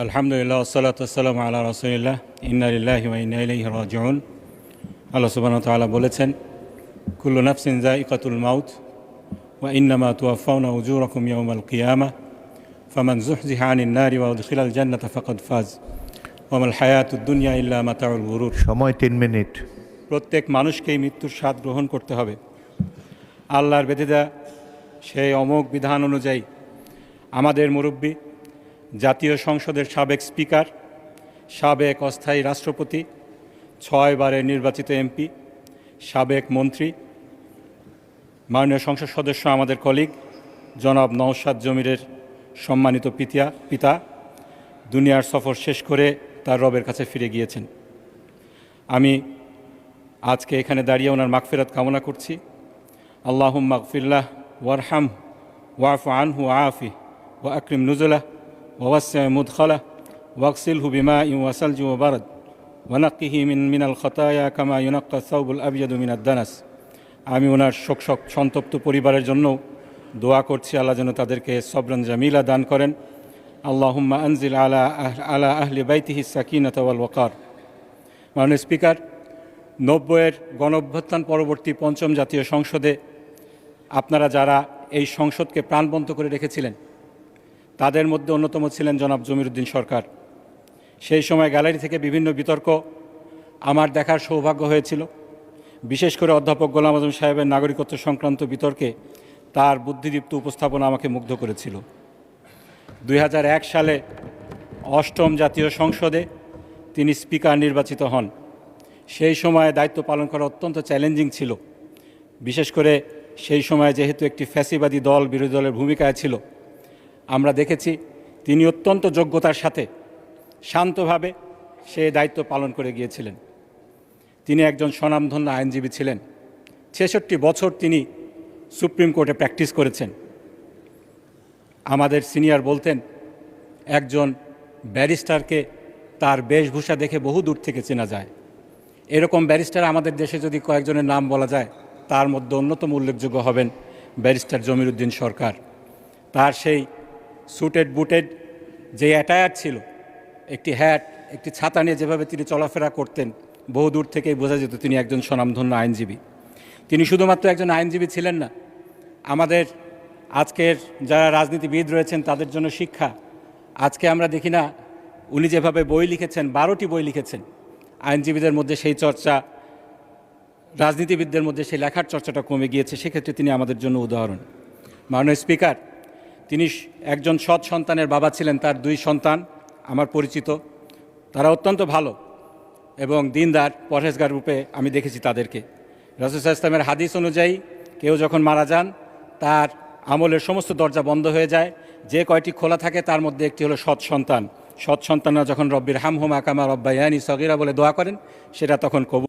আলহামদুলিল্লাহ ওয়াসসালাতু ওয়াসসালামু আলা রাসূলিল্লাহ ইন্না লিল্লাহি ওয়া ইন্না ইলাইহি রাজিউন। আল্লাহ সুবহানাহু ওয়া তাআলা বলেছেন, কুল্লু নাফসিন যায়িকাতুল মাউত ওয়া ইন্নামা তুওয়াফাউনা উজুরাকুম ইয়াওমাল কিয়ামাহ ফামান যুহজিহা আনিন নারি ওয়া উদখিলাল জান্নাতা ফাকাদ ফাজ ওয়া মাল হায়াতুদ দুনিয়া ইল্লা মাতাউল গুরুর। সময় 3 মিনিট। প্রত্যেক মানুষকেই মৃত্যুর স্বাদ গ্রহণ করতে হবে। আল্লাহর বেঁধে দেয়া সেই অমোঘ বিধান অনুযায়ী আমাদের মুরব্বী, জাতীয় সংসদের সাবেক স্পিকার, সাবেক অস্থায়ী রাষ্ট্রপতি, 6 বারের নির্বাচিত এমপি, সাবেক মন্ত্রী, মাননীয় সংসদ সদস্য আমাদের কলিগ জনাব নওশাদ জমিরের সম্মানিত পিতা দুনিয়ার সফর শেষ করে তার রবের কাছে ফিরে গিয়েছেন। আমি আজকে এখানে দাঁড়িয়ে ওনার মাগফিরাত কামনা করছি। আল্লাহুম্মা গফিরলাহ ওয়ারহাম ওয়াফু আনহু ওয়াআফি ওয়া আকরিম নুজুলাহ ওয়াসি' মুদখালাহ ওয়াগসিলহু বিমাইন ওয়া সালজি ওয়া বারদ ওয়া নাক্কিহি মিনাল খাতায়া কামা ইউনাক্কা সাওবুল আবয়াদু মিনাদ দানাস। আমি ওনার শোক সন্তপ্ত পরিবারের জন্য দোয়া করছি, আল্লাহ যেন তাদেরকে সবরান জামিলা দান করেন। আল্লাহুম্মা আনজিল আলা আহলি বাইতিহি সাকিনাতা ওয়াল ওয়াকার। মাননীয় স্পিকার, 90-এর গণঅভ্যুত্থান পরবর্তী 5ম জাতীয় সংসদে আপনারা যারা এই সংসদকে প্রাণবন্ত করে রেখেছিলেন, তাদের মধ্যে অন্যতম ছিলেন জনাব জমির উদ্দিন সরকার। সেই সময় গ্যালারি থেকে বিভিন্ন বিতর্ক আমার দেখার সৌভাগ্য হয়েছিল। বিশেষ করে অধ্যাপক গোলাম আজম সাহেবের নাগরিকত্ব সংক্রান্ত বিতর্কে তার বুদ্ধিদীপ্ত উপস্থাপনা আমাকে মুগ্ধ করেছিল। 2001 সালে 8ম জাতীয় সংসদে তিনি স্পিকার নির্বাচিত হন। সেই সময়ে দায়িত্ব পালন করা অত্যন্ত চ্যালেঞ্জিং ছিল। বিশেষ করে সেই সময় যেহেতু একটি ফ্যাসিবাদী দল বিরোধী দলের ভূমিকায় ছিল, আমরা দেখেছি তিনি অত্যন্ত যোগ্যতার সাথে শান্তভাবে সে দায়িত্ব পালন করে গিয়েছিলেন। তিনি একজন স্বনামধন্য আইনজীবী ছিলেন। 66 বছর তিনি সুপ্রিম কোর্টে প্র্যাকটিস করেছেন। আমাদের সিনিয়র বলতেন, একজন ব্যারিস্টারকে তার বেশভূষা দেখে বহু দূর থেকে চেনা যায়। এরকম ব্যারিস্টার আমাদের দেশে যদি কয়েকজনের নাম বলা যায়, তার মধ্যে অন্যতম উল্লেখযোগ্য হবেন ব্যারিস্টার জমির উদ্দিন সরকার। তার সেই স্যুটেড বুটেড যে অ্যাটায়ার ছিল, একটি হ্যাট, একটি ছাতা নিয়ে যেভাবে তিনি চলাফেরা করতেন, বহু দূর থেকেই বোঝা যেত তিনি একজন স্বনামধন্য আইনজীবী। তিনি শুধুমাত্র একজন আইনজীবী ছিলেন না, আমাদের আজকের যারা রাজনীতিবিদ রয়েছেন তাদের জন্য শিক্ষা। আজকে আমরা দেখি না, উনি যেভাবে বই লিখেছেন, 12টি বই লিখেছেন, আইনজীবীদের মধ্যে সেই চর্চা, রাজনীতিবিদদের মধ্যে সেই লেখার চর্চাটা কমে গিয়েছে। সেক্ষেত্রে তিনি আমাদের জন্য উদাহরণ। মাননীয় স্পিকার, তিনি একজন সৎ সন্তানের বাবা ছিলেন। তার 2 সন্তান আমার পরিচিত, তারা অত্যন্ত ভালো এবং দিনদার, পরহেজগার রূপে আমি দেখেছি তাদেরকে। রাসূল সাল্লাল্লাহু আলাইহি ওয়াসাল্লামের হাদিস অনুযায়ী কেউ যখন মারা যান, তার আমলের সমস্ত দরজা বন্ধ হয়ে যায়। যে কয়টি খোলা থাকে তার মধ্যে একটি হলো সৎ সন্তান। সৎ সন্তানরা যখন রব্বির হামহুমা কামা রব্বায়ানি সগীরা বলে দোয়া করেন, সেটা তখন কবুল